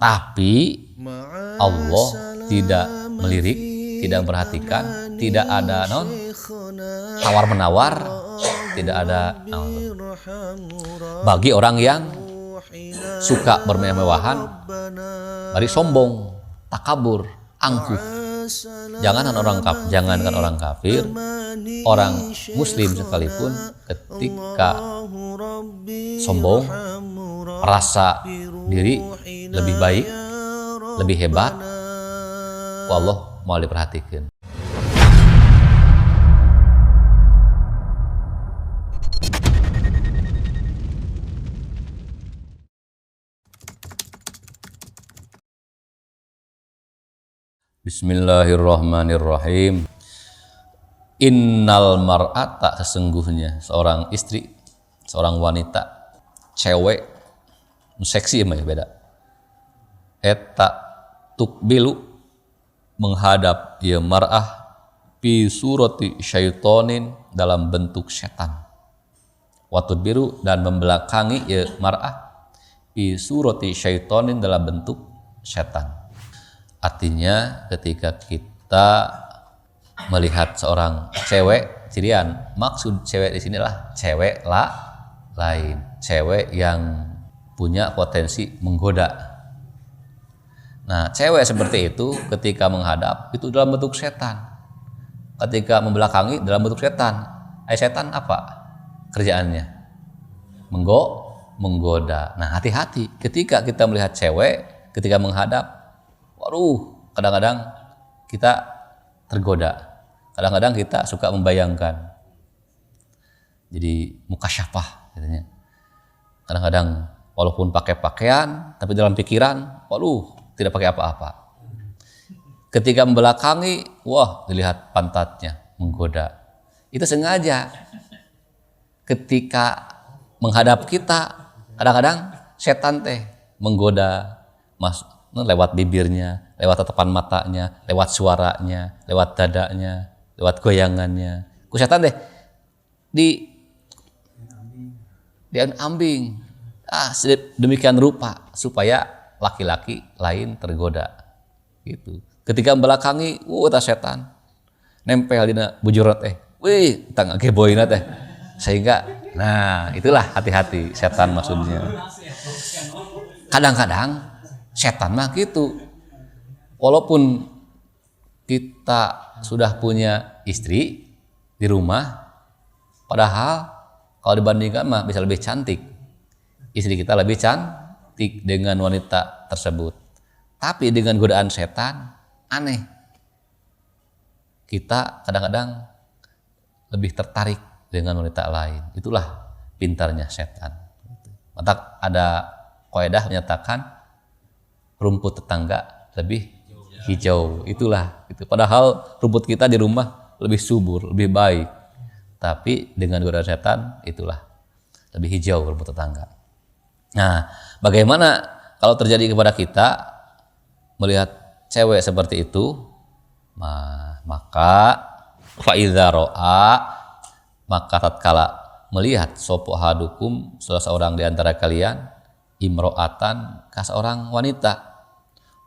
Tapi Allah tidak melirik, tidak memperhatikan, tidak ada tawar menawar, tidak ada bagi orang yang suka bermewah-mewahan, bari sombong, takabur, angkuh. Jangankan orang kafir, orang muslim sekalipun ketika sombong, merasa diri lebih baik, lebih hebat, Allah mau diperhatikan. Bismillahirrahmanirrahim. Innal mar'ata, sesungguhnya seorang istri, seorang wanita, cewek, seksi ya beda. Eta tukbilu, menghadap ya mar'ah, fi surati syaitonin, dalam bentuk setan. Watudbiru, dan membelakangi ya mar'ah, fi surati syaitonin, dalam bentuk setan. Artinya ketika kita melihat seorang cewek, cirian, maksud cewek di sinilah cewek lain, cewek yang punya potensi menggoda. Nah, cewek seperti itu ketika menghadap itu dalam bentuk setan. Ketika membelakangi dalam bentuk setan. Setan apa kerjaannya? Menggoda. Nah, hati-hati ketika kita melihat cewek ketika menghadap. Waduh, kadang-kadang kita tergoda. Kadang-kadang kita suka membayangkan. Jadi mukasyafah katanya. Kadang-kadang walaupun pakai pakaian, tapi dalam pikiran, waduh, tidak pakai apa-apa. Ketika membelakangi, wah, dilihat pantatnya, menggoda. Itu sengaja. Ketika menghadap kita, kadang-kadang setan menggoda masuk. Lewat bibirnya, lewat tatapan matanya, lewat suaranya, lewat dadanya, lewat goyangannya. Ku setan di ambing. Demikian rupa supaya laki-laki lain tergoda. Gitu. Ketika membelakangi, eta setan nempel dina bujurat wih, tang ageboina Sehingga itulah hati-hati setan maksudnya. Kadang-kadang setan mah gitu. Walaupun kita sudah punya istri di rumah, padahal kalau dibandingkan mah bisa lebih cantik. Istri kita lebih cantik dengan wanita tersebut. Tapi dengan godaan setan, aneh. Kita kadang-kadang lebih tertarik dengan wanita lain. Itulah pintarnya setan. Maka ada kaidah menyatakan rumput tetangga lebih hijau. Itulah itu. Padahal rumput kita di rumah lebih subur, lebih baik. Tapi dengan godaan setan, itulah lebih hijau rumput tetangga. Nah, bagaimana kalau terjadi kepada kita melihat cewek seperti itu? Maka fa'idza ra'a, maka tatkala melihat sopo hadukum, salah seorang di antara kalian, imro'atan, seorang wanita,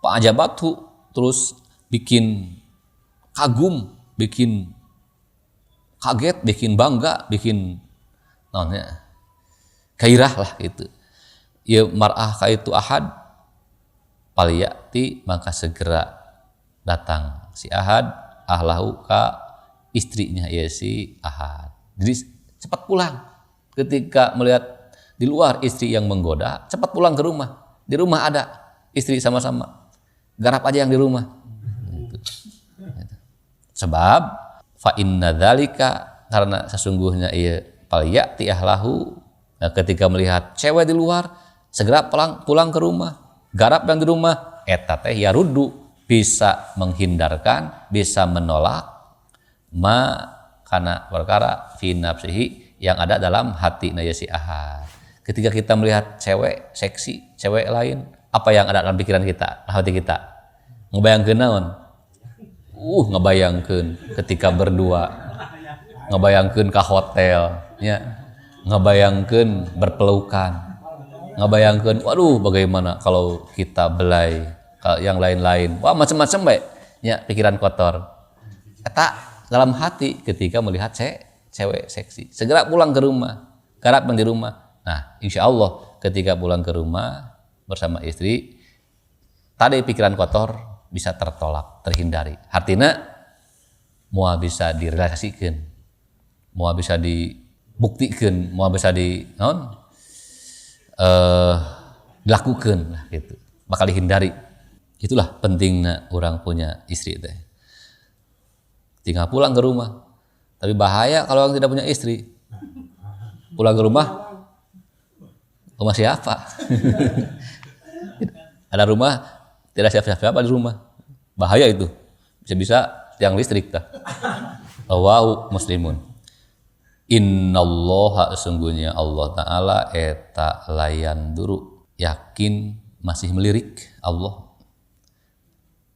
Fa'ajabatu, terus bikin kagum, bikin kaget, bikin bangga, bikin gairah lah gitu. Ya mar'ah kaitu ahad, paliyati, maka segera datang si ahad, ahlahu ka istrinya ya si ahad. Jadi cepat pulang. Ketika melihat di luar istri yang menggoda, cepat pulang ke rumah. Di rumah ada istri sama-sama. Garap aja yang di rumah. Sebab fa inna dzalika, karena sesungguhnya ia paliyati ahlahu, ketika melihat cewek di luar, segera pulang ke rumah. Garap yang di rumah, eta teh yaruddu, bisa menghindarkan, bisa menolak kana perkara fi nafsihi, yang ada dalam hati si ahad. Ketika kita melihat cewek seksi, cewek lain, apa yang ada dalam pikiran kita, hati kita? Ngebayangkeun naon? Ngebayangkeun ketika berdua, ngebayangkeun ka hotel, ya, ngebayangkeun berpelukan. ngabayangkeun, waduh bagaimana kalau kita belai yang lain-lain, wah macam-macam baik nya pikiran kotor. Eta dalam hati ketika melihat cewek seksi, segera pulang ke rumah, garap di rumah. Nah, insya Allah ketika pulang ke rumah bersama istri, tadi pikiran kotor bisa tertolak, terhindari. Artinya moal bisa direalisasikan, moal bisa dibuktikan, moal bisa dilakukan lah gitu, bakal dihindari. Itulah pentingnya orang punya istri teh. Tinggal pulang ke rumah, tapi bahaya kalau orang tidak punya istri. Pulang ke rumah siapa? Ada rumah tidak siapa-siapa di rumah, bahaya itu, bisa-bisa tiang listrik tah. Rawahu Muslimun. Innallaha, sesungguhnya Allah Ta'ala eta layan duru, yakin masih melirik Allah,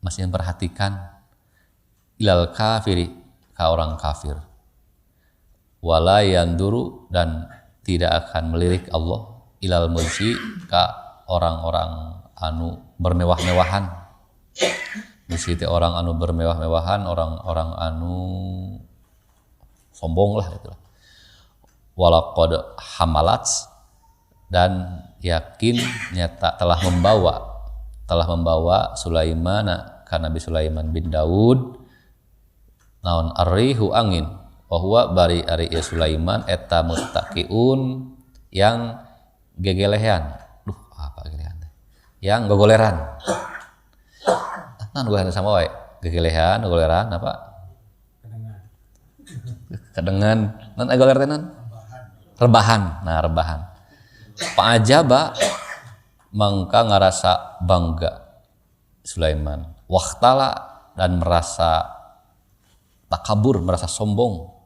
masih memperhatikan ilal kafiri, ka orang kafir, wala yanduru, dan tidak akan melirik Allah ilal mulsi, ka orang-orang anu bermewah-mewahan. Mulsi teh orang anu bermewah-mewahan, orang-orang anu sombong lah gitu. Walaqad hamalat, dan yakin nyata telah membawa Sulaiman, karena Nabi Sulaiman bin Daud, naon arrihu angin, bahwa bari ari Sulaiman eta mustaqiun, yang gegelehan, apa gegelehan, yang gogoleran. Nan gogoleran sama wae, gegelehan, gogoleran apa? Kadengan, nan gogoleran nan? Rebahan. Nah, rebahan. Pa'ajaba, mangka ngarasa bangga Sulaiman, waktala, dan merasa takabur, merasa sombong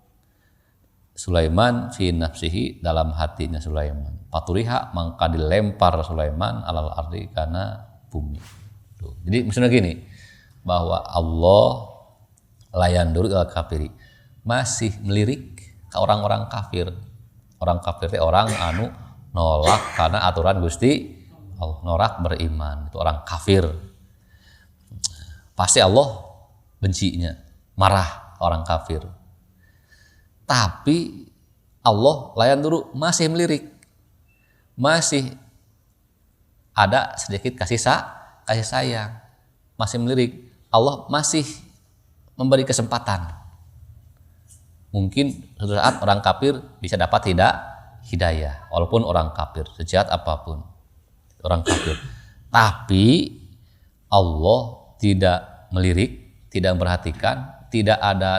Sulaiman fi nafsihi, dalam hatinya Sulaiman. Paturiha, mangka dilempar Sulaiman alal ardi, kana bumi. Tuh. Jadi maksudnya gini, bahwa Allah layandur al kafiri, masih melirik ke orang-orang kafir. Orang kafir itu orang anu nolak karena aturan Gusti Allah, norak beriman, itu orang kafir. Pasti Allah bencinya, marah orang kafir. Tapi Allah layan dulu masih melirik, masih ada sedikit kasih sayang, masih melirik. Allah masih memberi kesempatan. Mungkin suatu saat orang kafir bisa dapat hidayah, walaupun orang kafir sejahat apapun orang kafir. Tapi Allah tidak melirik, tidak memperhatikan, tidak ada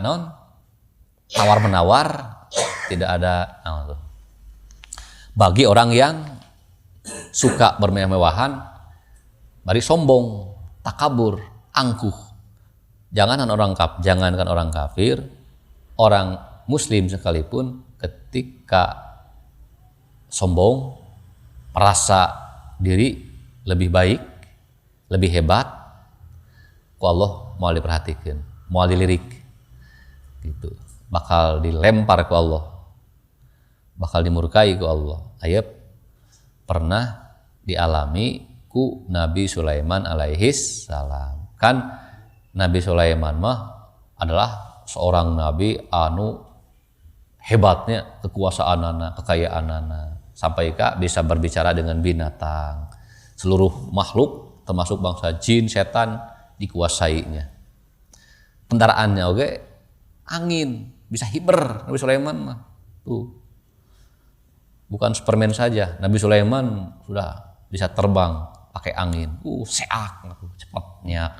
tawar menawar, tidak ada bagi orang yang suka bermewah-mewahan, bari sombong, takabur, angkuh. Jangankan orang kafir, orang muslim sekalipun ketika sombong, merasa diri lebih baik, lebih hebat, ku Allah mau diperhatikan, mau dilirik, gitu. Bakal dilempar ku Allah, bakal dimurkai ku Allah. Ayat pernah dialami ku Nabi Sulaiman alaihis salam. Kan Nabi Sulaiman mah adalah seorang nabi anu hebatnya, kekuasaanana, kekayaanana, sampai bisa berbicara dengan binatang, seluruh makhluk termasuk bangsa jin, setan dikuasainya. Kendaraannya oke, angin, bisa hiber Nabi Sulaiman mah. Tuh. Bukan Superman saja, Nabi Sulaiman sudah bisa terbang pakai angin. Seak, cepatnya.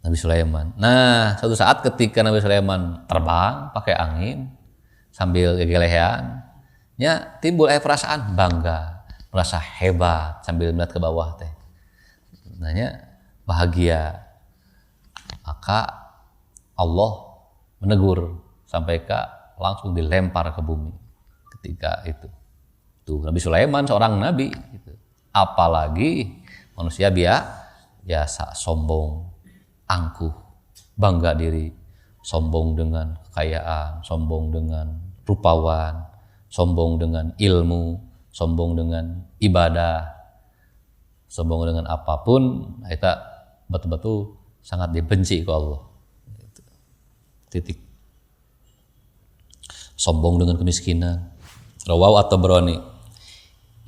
Nabi Sulaiman. Nah, suatu saat ketika Nabi Sulaiman terbang pakai angin sambil gegelehan, timbul perasaan bangga, merasa hebat sambil melihat ke bawah teh. Nanya bahagia. Maka Allah menegur sampai langsung dilempar ke bumi ketika itu. Tuh, Nabi Sulaiman seorang nabi gitu. Apalagi manusia biasa sombong, angkuh, bangga diri, sombong dengan kekayaan, sombong dengan rupawan, sombong dengan ilmu, sombong dengan ibadah, sombong dengan apapun, kita betul-betul sangat dibenci ke Allah. Titik. Sombong dengan kemiskinan. Rawahu at-Tabrani.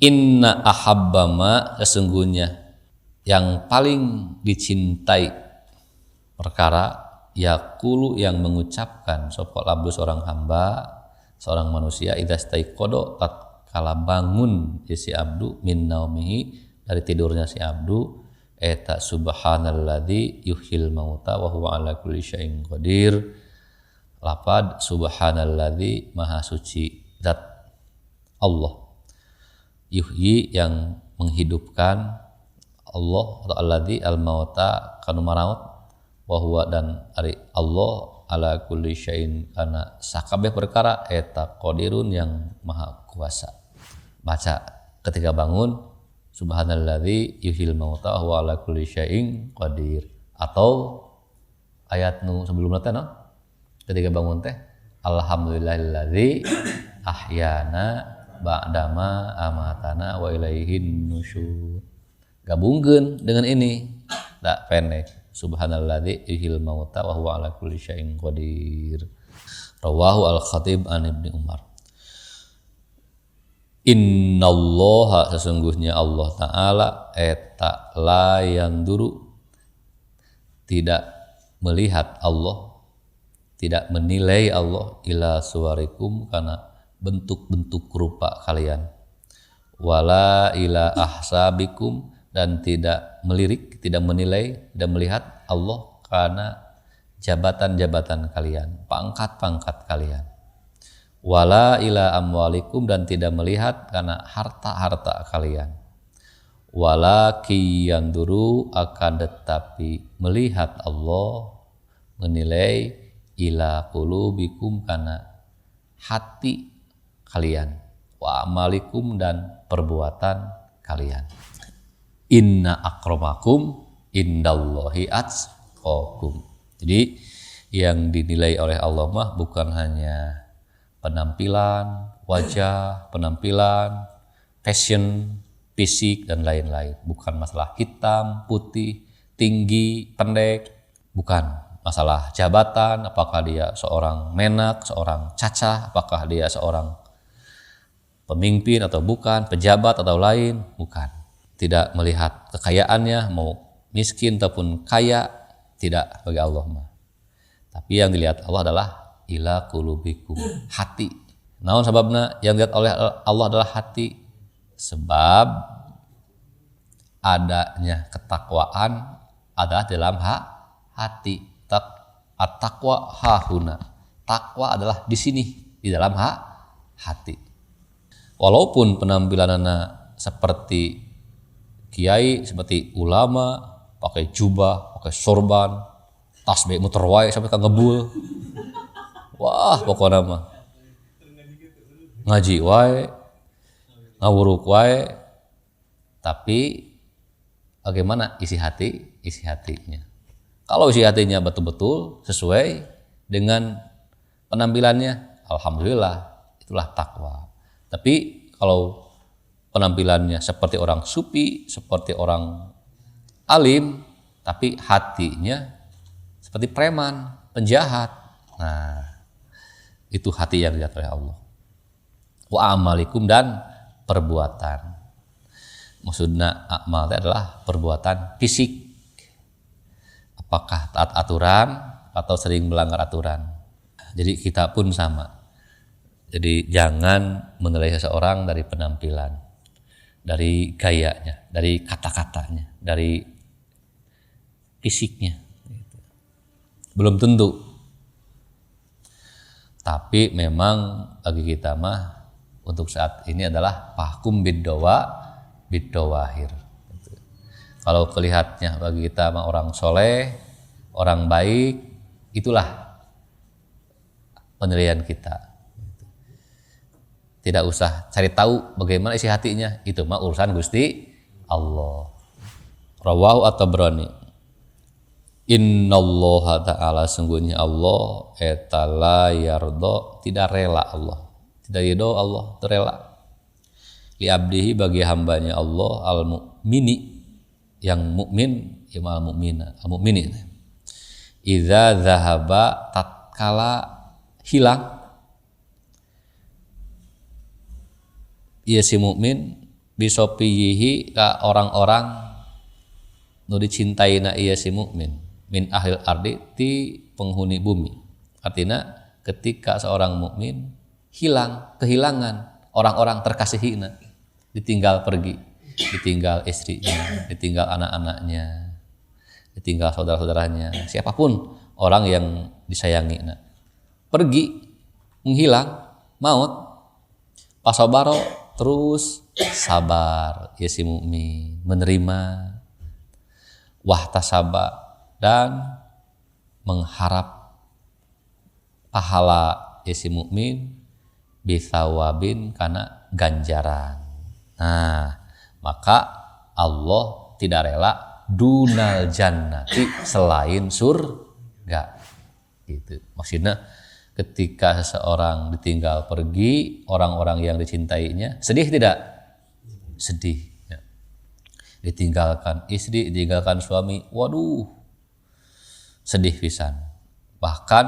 Inna ahabba ma, sesungguhnya yang paling dicintai perkara yaqulu yang mengucapkan sapa labdu seorang hamba, seorang manusia idza staiqodo tatkala bangun si abdu min naumihi dari tidurnya si abdu eta subhanalladzi yuhyil mauta wa huwa ala kulli syai'in qadir. Lafad subhanalladzi maha suci zat Allah, yuhyi yang menghidupkan, Allah atau alladzi al mauta kanu maraut, wa huwa dan ari Allah ala kulli syai'in kana sakabeh perkara eta qadirun yang maha kuasa. Baca ketika bangun subhanalladzi yuhyil mauta wa huwa ala kulli syai'in qadir, atau ayat nu sebelumna teh ketika bangun teh alhamdulillahilladzi ahyana ba'dama amatana wa ilaihin nusyur. Gabungkeun dengan ini tak pendek subhanalladzi yuhyil mauta wa huwa ala kulli syai'in qadir. Rawahu al-Khatib an Ibnu Umar. Innallaha, sesungguhnya Allah Ta'ala eta la yanduru, tidak melihat Allah, tidak menilai Allah ila suwarikum karena bentuk-bentuk rupa kalian, wala ila ahsabikum, dan tidak melirik, tidak menilai, tidak melihat Allah karena jabatan-jabatan kalian, pangkat-pangkat kalian, wala ila amwalikum, dan tidak melihat karena harta-harta kalian, walaki yanduru, akan tetapi melihat Allah, menilai ila qulubikum karena hati kalian, wa amalikum, dan perbuatan kalian. Inna akramakum indallahi atqakum. Jadi yang dinilai oleh Allah mah bukan hanya penampilan wajah, penampilan, fashion, fisik, dan lain-lain. Bukan masalah hitam, putih, tinggi, pendek, bukan. Masalah jabatan, apakah dia seorang menak, seorang cacah, apakah dia seorang pemimpin atau bukan, pejabat atau lain, bukan. Tidak melihat kekayaannya, mau miskin ataupun kaya, tidak bagi Allah mah. Tapi yang dilihat Allah adalah ila qulubikum, hati. Naon sababna yang dilihat oleh Allah adalah hati? Sebab adanya ketakwaan adalah dalam hati. At-taqwa hahuna. Takwa adalah di sini, di dalam hati. Walaupun penampilanana seperti kiai, seperti ulama, pakai jubah, pakai sorban, tasbih muter wae sampai ka ngebul. Wah, pokoknya mah ngaji wae, ngawuruk wae. Tapi bagaimana isi hati? Isi hatinya. Kalau isi hatinya betul-betul sesuai dengan penampilannya, alhamdulillah, itulah takwa. Tapi kalau penampilannya seperti orang sufi, seperti orang alim, tapi hatinya seperti preman, penjahat, nah itu hati yang dilihat oleh Allah. Wa amalikum, dan perbuatan. Maksudnya amal itu adalah perbuatan fisik. Apakah taat aturan atau sering melanggar aturan. Jadi kita pun sama. Jadi jangan menilai seseorang dari penampilan, dari gayanya, dari kata-katanya, dari fisiknya. Belum tentu. Tapi memang bagi kita mah untuk saat ini adalah fahkum bid-dawahir. Kalau kelihatnya bagi kita mah orang soleh, orang baik, itulah penilaian kita. Tidak usah cari tahu bagaimana isi hatinya, itu mah urusan Gusti Allah. Rawahu at-Tabrani. Innallaha ta'ala, sungguhnya Allah eta la yardo, tidak rela Allah. Tidak ridho Allah, terela. li abdihi bagi hambanya Allah al mukmini yang mukmin ya al mukmina al mukmini idza zahaba tatkala hilang ieu si mukmin bisopiyihi ka orang-orang nu dicintaina ieu si mukmin min ahlil ardi ti penghuni bumi. Artinya ketika seorang mukmin kehilangan orang-orang terkasihina, ditinggal pergi, ditinggal istrinya, ditinggal anak-anaknya, ditinggal saudara-saudaranya, siapapun orang yang disayangi, pergi, menghilang, maut, pasabaro terus sabar, ya si mukmin menerima, wahtasaba dan mengharap pahala ya si mukmin bisawabin karena ganjaran. Nah, maka Allah tidak rela dunal jannati selain surga. Gitu. Maksudnya ketika seseorang ditinggal pergi, orang-orang yang dicintainya sedih tidak? Sedih. Ya. Ditinggalkan istri, ditinggalkan suami, waduh, sedih pisan. Bahkan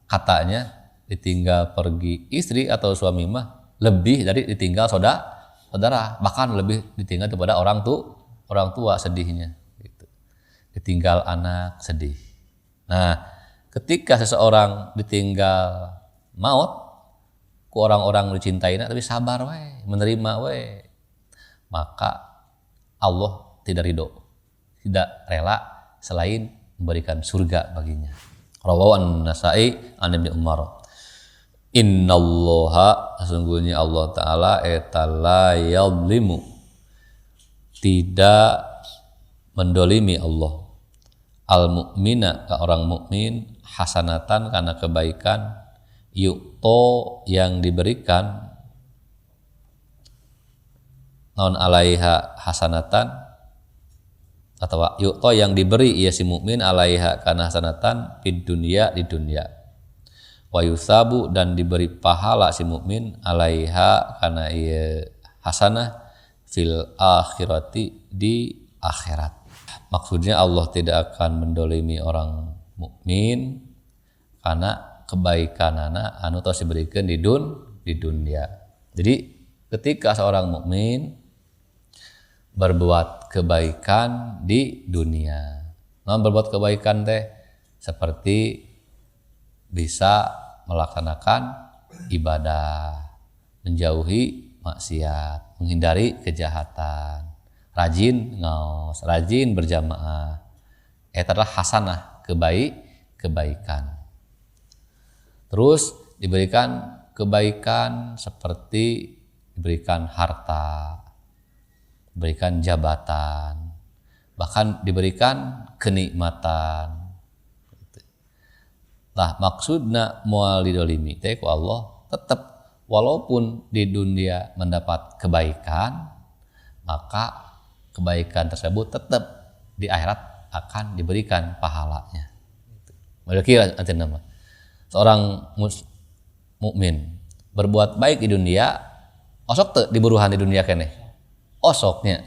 katanya ditinggal pergi istri atau suami mah lebih dari ditinggal saudara, bahkan lebih ditinggal kepada orang tua sedihnya. Gitu. Ditinggal anak sedih. Nah, ketika seseorang ditinggal maut ku orang-orang dicintainya tapi sabar we, menerima we, maka Allah tidak ridho, tidak rela selain memberikan surga baginya. Rawahu an-Nasa'i an Ibnu Umar. Innallaha sesungguhnya Allah Ta'ala la yadlimu tidak mendolimi Allah al-mu'mina ke orang mukmin hasanatan karena kebaikan yu'to yang diberikan naon alaiha hasanatan atau yu'to yang diberi ia si mukmin alaiha karena hasanatan fid dunya di dunia wa yusabu dan diberi pahala si mukmin alaiha karena ia hasanah fil akhirati di akhirat. Maksudnya Allah tidak akan mendolimi orang mukmin karena kebaikanana anu tos diberikan di dunia. Jadi ketika seorang mukmin berbuat kebaikan di dunia. Nah, berbuat kebaikan teh seperti bisa melaksanakan ibadah, menjauhi maksiat, menghindari kejahatan, rajin ngaos, rajin berjamaah. Itu adalah hasanah kebaikan. Terus diberikan kebaikan seperti diberikan harta, diberikan jabatan, bahkan diberikan kenikmatan. Nah, maksudna moal didolimi teh ku Allah tetap walaupun di dunia mendapat kebaikan, maka kebaikan tersebut tetap di akhirat akan diberikan pahalanya. Kira nama seorang mukmin berbuat baik di dunia, osok teu diburuhan di dunia keneh. Osoknya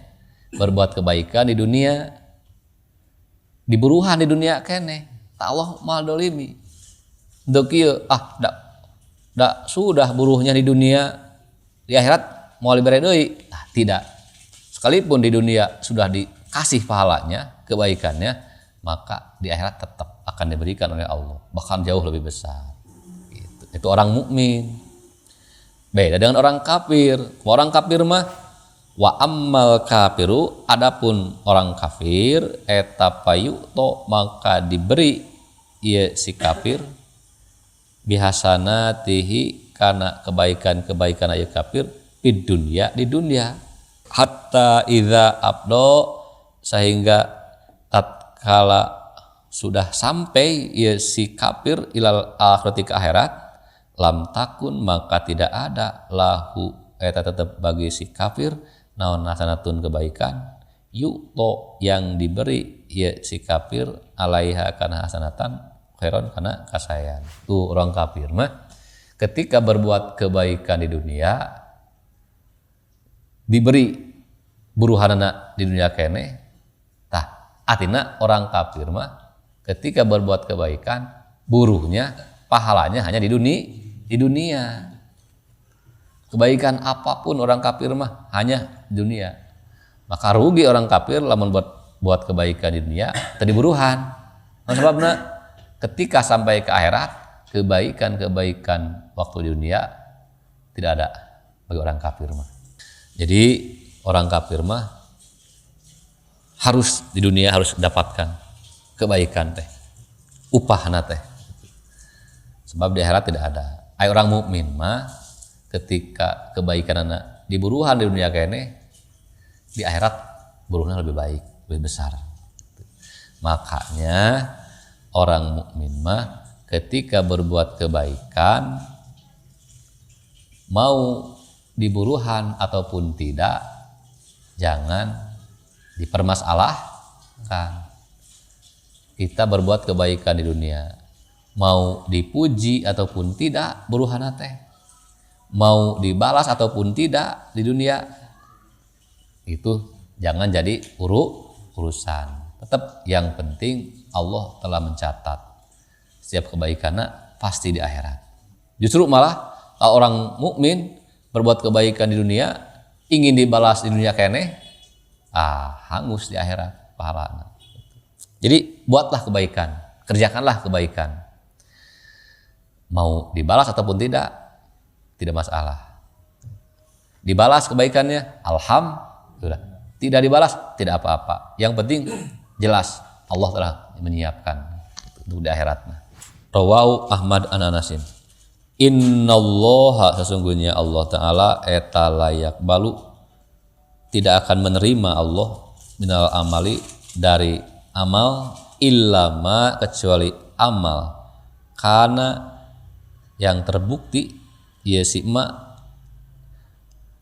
berbuat kebaikan di dunia, diburuhan di dunia keneh. Allah mal dolimi. Dok ieu dak sudah buruhnya di dunia, di akhirat mau libere deui. Tidak. Sekalipun di dunia sudah dikasih pahalanya, kebaikannya, maka di akhirat tetap akan diberikan oleh Allah, bahkan jauh lebih besar. Itu orang mukmin. Beda dengan orang kafir. Orang kafir mah wa ammal kafiru, adapun orang kafir eta payuto maka diberi ieu si kafir bihasanatihi karena kebaikan-kebaikan ieu kafir di dunia hatta idza abdo sehingga tatkala sudah sampai ieu si kafir ilal akhirati ke akhirat lam takun maka tidak ada lahu eta tetap bagi si kafir naon hasanatun kebaikan yu'to yang diberi ya si kafir alaiha kana hasanatan khairon kana kasayan. Tuh orang kafir mah ketika berbuat kebaikan di dunia diberi buruhanana di dunia kene, tah artinya orang kafir mah ketika berbuat kebaikan buruhnya pahalanya hanya di dunia. Kebaikan apapun orang kafir mah hanya di dunia. Maka rugi orang kafir lamun buat kebaikan di dunia tadi buruhan. Sebabnya ketika sampai ke akhirat kebaikan waktu di dunia tidak ada bagi orang kafir mah. Jadi orang kafir mah harus di dunia harus dapatkan kebaikan teh, upahna teh. Sebab di akhirat tidak ada. Ai orang mukmin mah ketika kebaikan anak diburuhan di dunia kene, di akhirat buruhnya lebih baik, lebih besar. Makanya orang mukmin mah ketika berbuat kebaikan mau diburuhan ataupun tidak, jangan dipermasalahkan. Kita berbuat kebaikan di dunia, mau dipuji ataupun tidak buruhan teh, mau dibalas ataupun tidak di dunia, itu jangan jadi urusan. Tetap yang penting Allah telah mencatat setiap kebaikannya pasti di akhirat. Justru malah kalau orang mukmin berbuat kebaikan di dunia ingin dibalas di dunia kene, hangus di akhirat pahalanya. Jadi buatlah kebaikan, kerjakanlah kebaikan. Mau dibalas ataupun tidak masalah. Dibalas kebaikannya, alhamdulillah. Tidak dibalas, tidak apa-apa. Yang penting jelas Allah telah menyiapkan untuk di akhiratnya. Rawahu Ahmad an Anasin. Innallaha, sesungguhnya Allah Ta'ala eta layak balu, tidak akan menerima Allah minal amali, dari amal, illama, kecuali amal karena yang terbukti ieu sima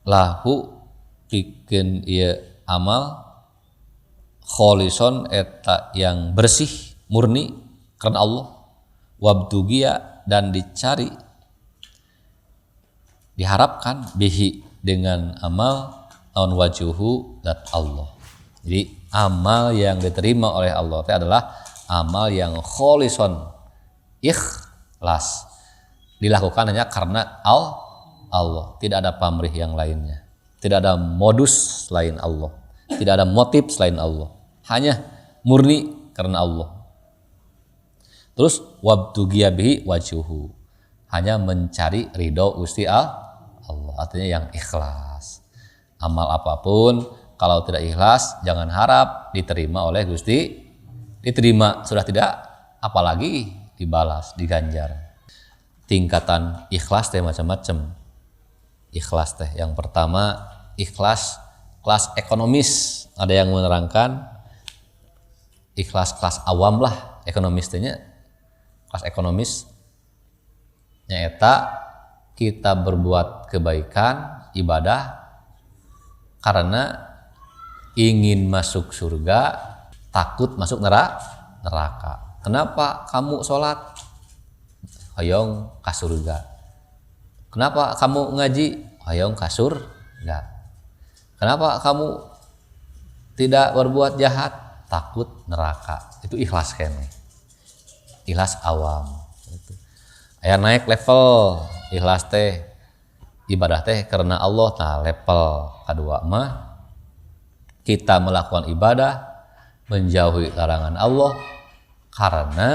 lahu pikeun ieu amal kholison eta yang bersih murni karena Allah, wabtugia dan dicari diharapkan bihi dengan amal on wajuhu dat Allah. Jadi amal yang diterima oleh Allah itu adalah amal yang kholison, ikhlas, dilakukan hanya karena Allah, tidak ada pamrih yang lainnya, tidak ada modus selain Allah, tidak ada motif selain Allah, hanya murni karena Allah. Terus wabtugia bihi wajuhu, hanya mencari ridho Gusti Allah, artinya yang ikhlas. Amal apapun kalau tidak ikhlas jangan harap diterima oleh Gusti. Diterima sudah tidak, apalagi dibalas, diganjar. Tingkatan ikhlas teh macam-macam. Ikhlas teh yang pertama ikhlas kelas ekonomis, ada yang menerangkan ikhlas kelas awam lah, ekonomis tehnya kelas ekonomis nyata kita berbuat kebaikan ibadah karena ingin masuk surga, takut masuk neraka. Kenapa kamu sholat? Hoyong ka surga. Kenapa kamu ngaji? Hoyong ka surga. Kenapa kamu tidak berbuat jahat? Takut neraka. Itu ikhlas kene. Ikhlas awam. Aya naik level ikhlas teh ibadah teh karena Allah. Nah level kedua mah kita melakukan ibadah menjauhi larangan Allah karena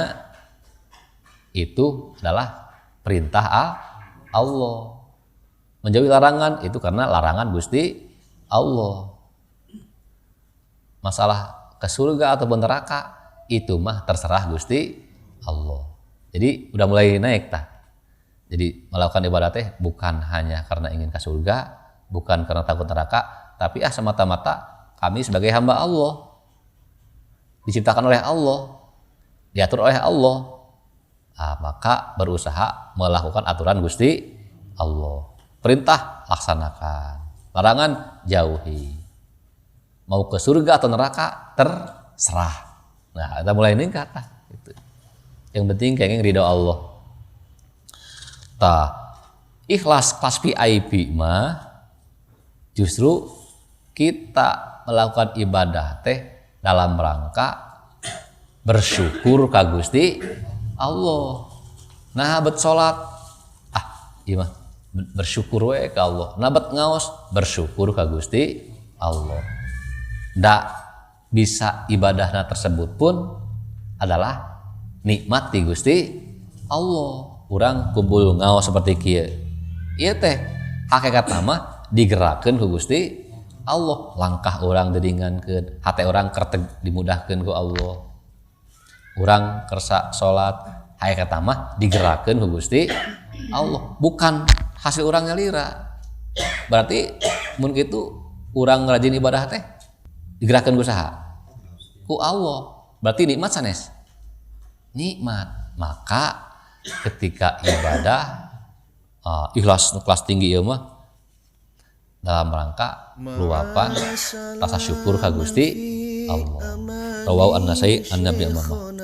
itu adalah perintah Allah. Menjauhi larangan itu karena larangan Gusti Allah. Masalah ke surga atau neraka itu mah terserah Gusti Allah. Jadi udah mulai naik tah. Jadi melakukan ibadah teh bukan hanya karena ingin ke surga, bukan karena takut neraka, tapi semata-mata kami sebagai hamba Allah, diciptakan oleh Allah, diatur oleh Allah. Maka berusaha melakukan aturan Gusti Allah. Perintah laksanakan, larangan jauhi. Mau ke surga atau neraka terserah. Nah, kita mulai meningkat lah. Gitu. Yang penting kayaknya ridho Allah. Ikhlas kelas VIP mah justru kita melakukan ibadah teh dalam rangka bersyukur ka Gusti Allah. Nah bet salat ieu mah bersyukur we ka Allah. Nah bet ngaos bersyukur ka Gusti Allah. Da bisa ibadahna tersebut pun adalah nikmat di Gusti Allah. Urang kumpul ngaos seperti kieu. Ieu teh hakikat mah digerakkeun ku Gusti Allah. Langkah urang didingankeun, hate urang kerteg dimudahkeun ku Allah. Urang kersa salat hakikat mah digerakkeun ku Gusti Allah, bukan hasil urang nyalira. Berarti mun kitu urang rajin ibadah teh digerakkeun ku saha? Ku Allah. Berarti nikmat sanes. Nikmat. Maka ketika ibadah ikhlas kelas tinggi ieu mah dalam rangka luapan rasa syukur ka Gusti Allah. Rawahu An-Nasai an-Nabi Muhammad.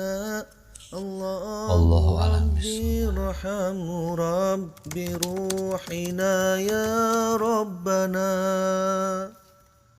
Allahu a'lam bishawab.